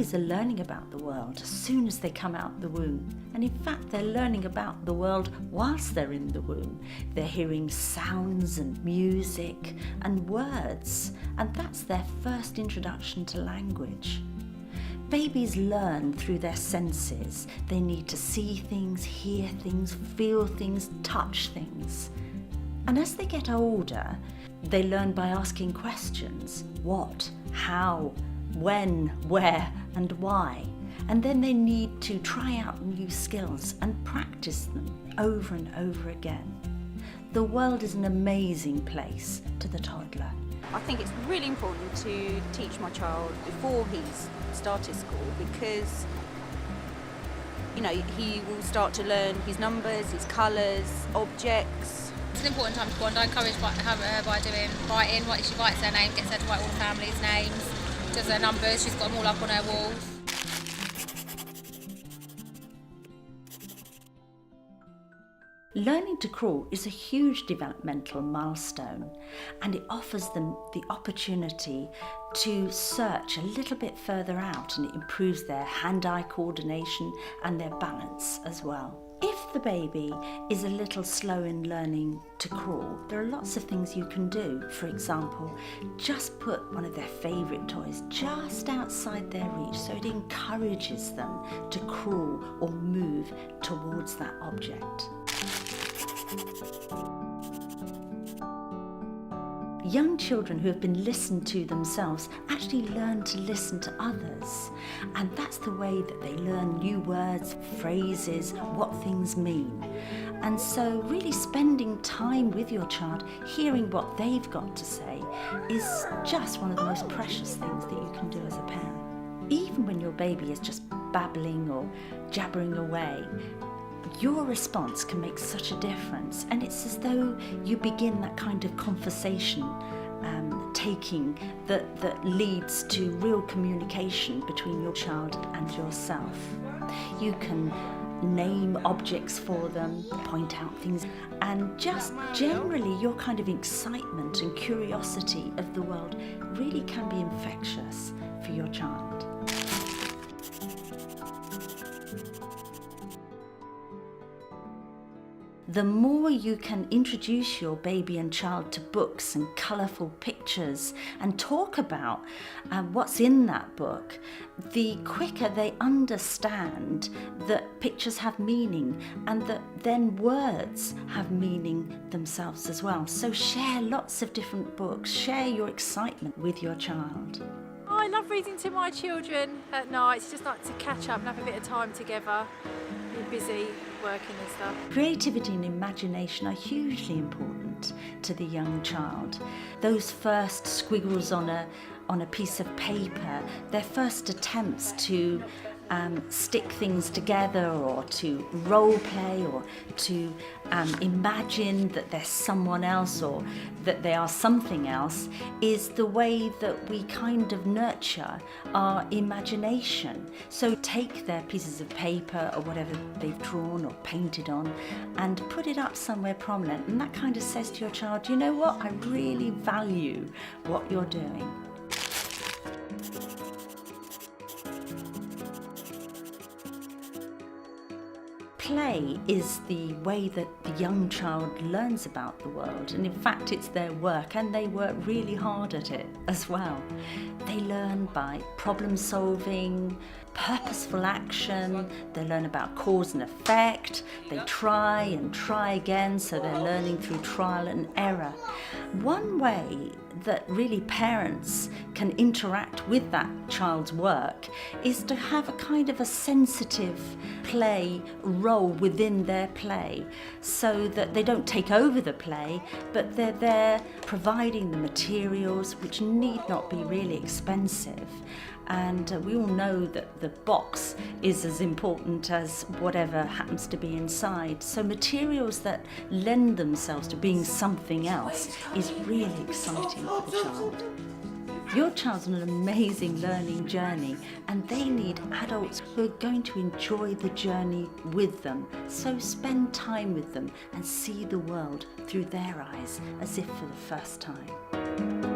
Babies are learning about the world as soon as they come out the womb. And in fact, they're learning about the world whilst they're in the womb. They're hearing sounds and music and words, and that's their first introduction to language. Babies learn through their senses. They need to see things, hear things, feel things, touch things. And as they get older, they learn by asking questions. What, how, when, where, and why. And then they need to try out new skills and practice them over and over again. The world is an amazing place to the toddler. I think it's really important to teach my child before he's started school, because he will start to learn his numbers, his colours, objects. It's an important time to go on. I encourage her by doing writing. She writes her name, gets her to write all the family's names, does her numbers, she's got them all up on her walls. Learning to crawl is a huge developmental milestone, and it offers them the opportunity to search a little bit further out, and it improves their hand-eye coordination and their balance as well. If the baby is a little slow in learning to crawl, there are lots of things you can do. For example, just put one of their favourite toys just outside their reach so it encourages them to crawl or move towards that object. Young children who have been listened to themselves actually learn to listen to others, and that's the way that they learn new words, phrases, what things mean. And so really spending time with your child, hearing what they've got to say, is just one of the most precious things that you can do as a parent. Even when your baby is just babbling or jabbering away, your response can make such a difference, and it's as though you begin that kind of conversation taking that leads to real communication between your child and yourself. You can name objects for them, point out things, and just generally your kind of excitement and curiosity of the world really can be infectious for your child. The more you can introduce your baby and child to books and colourful pictures and talk about what's in that book, the quicker they understand that pictures have meaning and that then words have meaning themselves as well. So share lots of different books, share your excitement with your child. I love reading to my children at night. It's just like to catch up and have a bit of time together. You're busy working and stuff. Creativity and imagination are hugely important to the young child. Those first squiggles on a piece of paper, their first attempts to stick things together, or to role play, or to imagine that they're someone else or that they are something else, is the way that we kind of nurture our imagination. So take their pieces of paper or whatever they've drawn or painted on and put it up somewhere prominent, and that kind of says to your child, you know what, I really value what you're doing. Play is the way that the young child learns about the world, and in fact it's their work, and they work really hard at it as well. They learn by problem solving, purposeful action, they learn about cause and effect, they try and try again, so they're learning through trial and error. One way that really parents can interact with that child's work is to have a kind of a sensitive play role within their play, so that they don't take over the play, but they're there providing the materials, which need not be really expensive. And we all know that the box is as important as whatever happens to be inside. So materials that lend themselves to being something else is really exciting for the child. Your child's on an amazing learning journey, and they need adults who are going to enjoy the journey with them. So spend time with them and see the world through their eyes as if for the first time.